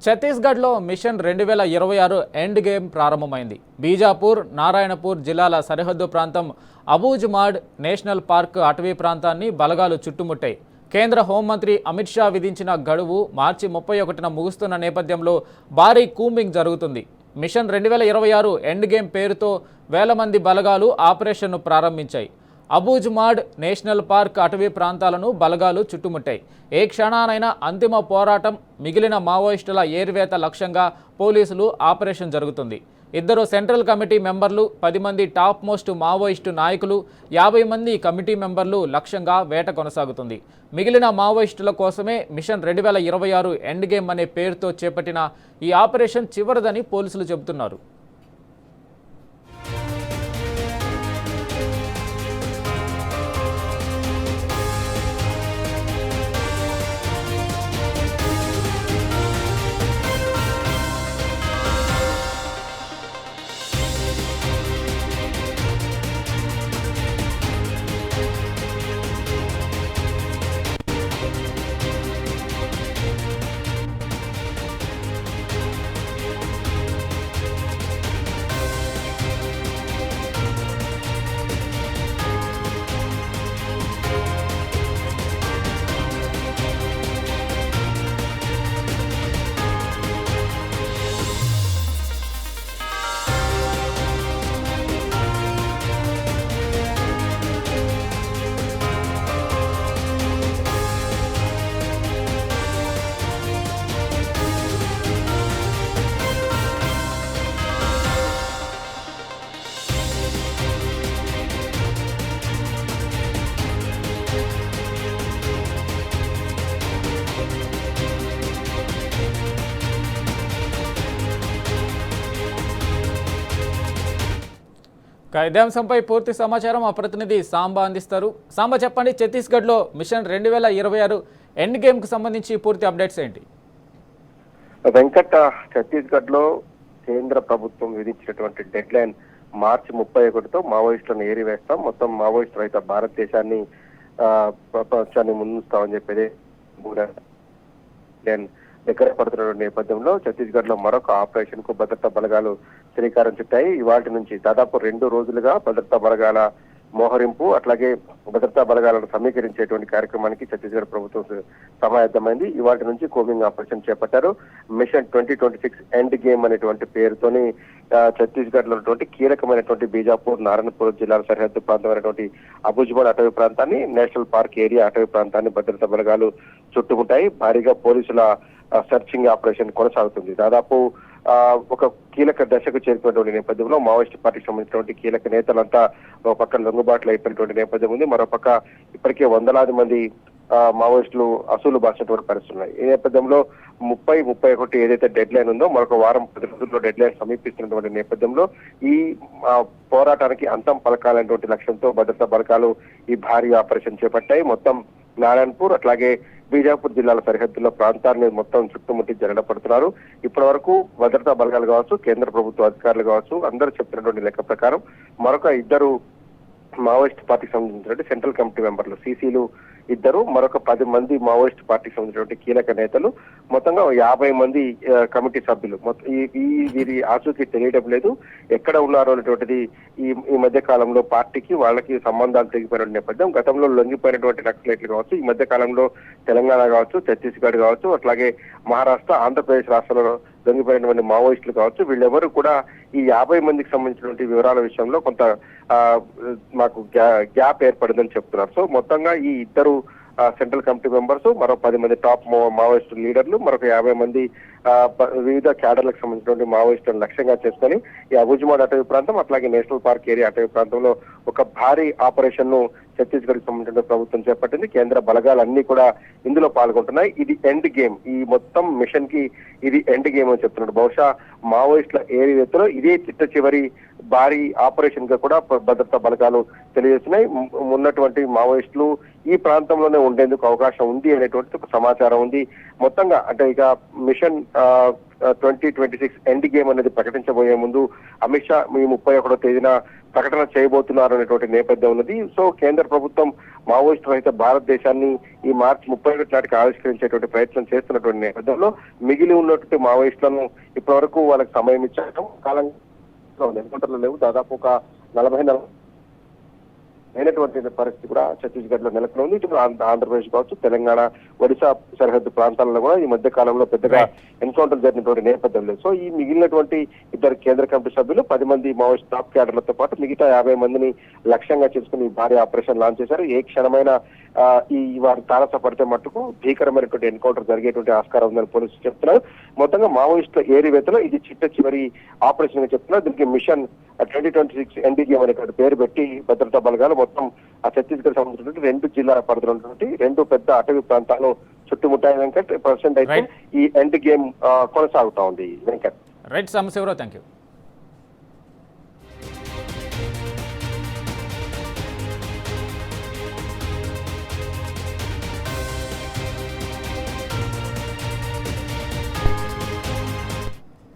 ఛత్తీస్గఢ్లో machine 2026 end game ప్రారంభమైంది. బీజాపూర్, నారాయణపూర్ జిల్లాల సరిహద్దు ప్రాంతం అబూజ్మాడ్ నేషనల్ పార్క్ అటవీ ప్రాంతాన్ని బలగాలు చుట్టుముట్టాయి. కేంద్ర హోంమంత్రి అమిత్ షా విధించిన గడువు మార్చి 31న ముగుస్తున్న నేపథ్యంలో భారీ కూంబింగ్ జరుగుతుంది. మిషన్ 2026 ఎండ్ గేమ్ పేరుతో వేల మంది బలగాలు ఆపరేషన్ను ప్రారంభించాయి. అబూజ్మాడ్ నేషనల్ పార్క్ అటవీ ప్రాంతాలను బలగాలు చుట్టుముట్టాయి. ఏ క్షణానైనా అంతిమ పోరాటం, మిగిలిన మావోయిస్టుల ఏరివేత లక్ష్యంగా పోలీసులు ఆపరేషన్ జరుగుతుంది. 2 సెంట్రల్ కమిటీ మెంబర్లు, 10 మంది టాప్ మోస్ట్ మావోయిస్టు నాయకులు, 50 మంది కమిటీ మెంబర్లు లక్ష్యంగా వేట కొనసాగుతుంది. మిగిలిన మావోయిస్టుల కోసమే మిషన్ 2026 ఎండ్ గేమ్ అనే పేరుతో చేపట్టిన ఈ ఆపరేషన్ చివరిదని పోలీసులు చెబుతున్నారు. ఇదే అంశంపై పూర్తి సమాచారం మా ప్రతినిధి సాంబా అందిస్తారు. సాంబా, చెప్పండి, ఛత్తీస్గఢ్లో మిషన్ 2026 ఎండ్ గేమ్కు సంబంధించి పూర్తి అప్డేట్స్ ఏంటి? వెంకట, ఛత్తీస్గఢ్లో కేంద్ర ప్రభుత్వం విధించినటువంటి డెడ్ లైన్ మార్చి 31తో మావోయిస్టులను ఏరివేస్తాం, మొత్తం మావోయిస్టు రహిత భారతదేశాన్ని ప్రపంచాన్ని ముందుస్తామని చెప్పేది దగ్గర పడుతున్న నేపథ్యంలో ఛత్తీస్గఢ్ లో మరొక ఆపరేషన్ కు భద్రతా బలగాలు శ్రీకారం చుట్టాయి. ఇవాటి నుంచి దాదాపు 2 రోజులుగా భద్రతా బలగాల మోహరింపు, అట్లాగే భద్రతా బలగాలను సమీకరించేటువంటి కార్యక్రమానికి ఛత్తీస్గఢ్ ప్రభుత్వం సమాయత్తమైంది. ఇవాటి నుంచి కోమింగ్ ఆపరేషన్ చేపట్టారు. మిషన్ 2026 ఎండ్ గేమ్ అనేటువంటి పేరుతోని ఛత్తీస్గఢ్ లో ఉన్నటువంటి కీలకమైనటువంటి బీజాపూర్, నారాయణపూర్ జిల్లాల సరిహద్దు ప్రాంతమైనటువంటి అబూజ్మాడ్ అటవీ ప్రాంతాన్ని, నేషనల్ పార్క్ ఏరియా అటవీ ప్రాంతాన్ని భద్రతా బలగాలు చుట్టుముట్టాయి. భారీగా పోలీసుల సర్చింగ్ ఆపరేషన్ కొనసాగుతుంది. దాదాపు ఒక కీలక దశకు చేరుకున్నటువంటి నేపథ్యంలో మావోయిస్ట్ పార్టీకి సంబంధించినటువంటి కీలక నేతలంతా ఒక పక్క లొంగుబాట్లు అయిపోయినటువంటి నేపథ్యం ఉంది. మరోపక్క ఇప్పటికే వందలాది మంది మావోయిస్టులు అసూలు బాసినటువంటి పరిస్థితులు ఉన్నాయి. ఈ నేపథ్యంలో 30-31 ఏదైతే డెడ్ లైన్ ఉందో మరొక వారం 10 రోజుల్లో డెడ్ లైన్ సమీపిస్తున్నటువంటి నేపథ్యంలో ఈ పోరాటానికి అంతం పలకాలనేటువంటి లక్ష్యంతో భద్రతా బలగాలు ఈ భారీ ఆపరేషన్ చేపట్టాయి. మొత్తం నారాయణపూర్ అట్లాగే బీజాపూర్ జిల్లాల సరిహద్దుల్లో ప్రాంతాన్ని మొత్తం చుట్టుముట్టి జరగబడుతున్నారు. ఇప్పటి వరకు భద్రతా బలగాలు కావచ్చు, కేంద్ర ప్రభుత్వ అధికారులు కావచ్చు, అందరూ చెప్తున్నటువంటి లెక్క ప్రకారం మరొక 2 మావోయిస్ట్ పార్టీకి సంబంధించినటువంటి సెంట్రల్ కమిటీ మెంబర్లు, సీసీలు 2, మరొక 10 మంది మావోయిస్ట్ పార్టీకి సంబంధించినటువంటి కీలక నేతలు, మొత్తంగా 50 మంది కమిటీ సభ్యులు. వీరి ఆచూకీ తెలియడం లేదు, ఎక్కడ ఉన్నారో అనేటువంటిది ఈ మధ్య కాలంలో పార్టీకి వాళ్ళకి సంబంధాలు తెగిపోయిన నేపథ్యం. గతంలో లొంగిపోయినటువంటి నక్సలైట్లు కావచ్చు, ఈ మధ్య కాలంలో తెలంగాణ కావచ్చు, ఛత్తీస్గఢ్ కావచ్చు, అట్లాగే మహారాష్ట్ర, ఆంధ్రప్రదేశ్ రాష్ట్రాలలో లొంగిపోయినటువంటి మావోయిస్టులు కావచ్చు, వీళ్ళెవరూ కూడా ఈ 50 మందికి సంబంధించినటువంటి వివరాల విషయంలో కొంత మాకు గ్యాప్ ఏర్పడిందని చెప్తున్నారు. సో మొత్తంగా ఈ 2 సెంట్రల్ కమిటీ మెంబర్స్, మరో 10 మంది టాప్ మావోయిస్టు లీడర్లు, మరొక 50 మంది వివిధ క్యాడర్లకు సంబంధించినటువంటి మావోయిస్టులను లక్ష్యంగా చేసుకుని ఈ అబూజ్మాడ్ అటవీ ప్రాంతం అట్లాగే నేషనల్ పార్క్ ఏరియా అటవీ ప్రాంతంలో ఒక భారీ ఆపరేషన్ ను ఛత్తీస్గఢ్ సంబంధించిన ప్రభుత్వం చేపట్టింది. కేంద్ర బలగాలన్నీ కూడా ఇందులో పాల్గొంటున్నాయి. ఇది ఎండ్ గేమ్, ఈ మొత్తం మిషన్ కి ఇది ఎండ్ గేమ్ అని చెప్తున్నాడు. బహుశా మావోయిస్టుల ఏరియాలో ఇదే చిట్ట చివరి భారీ ఆపరేషన్ గా కూడా భద్రతా బలగాలు తెలియజేస్తున్నాయి. ఉన్నటువంటి మావోయిస్టులు ఈ ప్రాంతంలోనే ఉండేందుకు అవకాశం ఉంది అనేటువంటి ఒక సమాచారం ఉంది. మొత్తంగా అంటే ఇక మిషన్ 2026 ఎండ్ గేమ్ అనేది ప్రకటించబోయే ముందు అమిత్ షా ఈ 31వ తేదీన ప్రకటన చేయబోతున్నారు అనేటువంటి నేపథ్యం ఉన్నది. సో కేంద్ర ప్రభుత్వం మావోయిస్టు రహిత భారతదేశాన్ని ఈ మార్చి 31 నాటికి ఆవిష్కరించేటువంటి ప్రయత్నం చేస్తున్నటువంటి నేపథ్యంలో మిగిలి ఉన్నటువంటి మావోయిస్టులను ఇప్పటివరకు వాళ్ళకి సమయం ఇచ్చారు. కాలంగా ఎన్కౌంటర్లు లేవు. దాదాపు ఒక 40 అయినటువంటి పరిస్థితి కూడా ఛత్తీస్గఢ్ లో నెలకొని ఉంది. ఇటు ఆంధ్రప్రదేశ్ కావచ్చు, తెలంగాణ, ఒడిశా సరిహద్దు ప్రాంతాలలో కూడా ఈ మధ్య కాలంలో పెద్దగా ఎన్కౌంటర్ జరిగినటువంటి నేపథ్యం లేదు. సో ఈ మిగిలినటువంటి ఇద్దరు కేంద్ర కమిటీ సభ్యులు 10 మంది మావోయిస్ట్ టాప్ క్యాడర్లతో పాటు మిగతా 50 మందిని లక్ష్యంగా చేసుకుని భారీ ఆపరేషన్ లాంచ్ చేశారు. ఏ క్షణమైన ఈ వారి తారసపడితే మట్టుకు భీకరమైనటువంటి ఎన్కౌంటర్ జరిగేటువంటి ఆస్కారం ఉందని పోలీసులు చెప్తున్నారు. మొత్తంగా మావోయిస్టుల ఏరివేతలో ఇది చివరి ఆపరేషన్ గా చెప్తున్నారు. దీనికి మిషన్ 2026 ఎండ్ గేమ్ అనేటువంటి పేరు పెట్టి భద్రతా బలగాలు మొత్తం ఆ ఛత్తీస్గఢ్ సంబంధించినటువంటి 2 జిల్లాల పరిధిలో ఉన్నటువంటి 2 పెద్ద అటవీ ప్రాంతాలు చుట్టుముట్టాయి వెంకట్. ప్రజెంట్ అయితే ఈ ఎండ్ గేమ్ కొనసాగుతా ఉంది Venkat. Right Sambasivarao, thank you.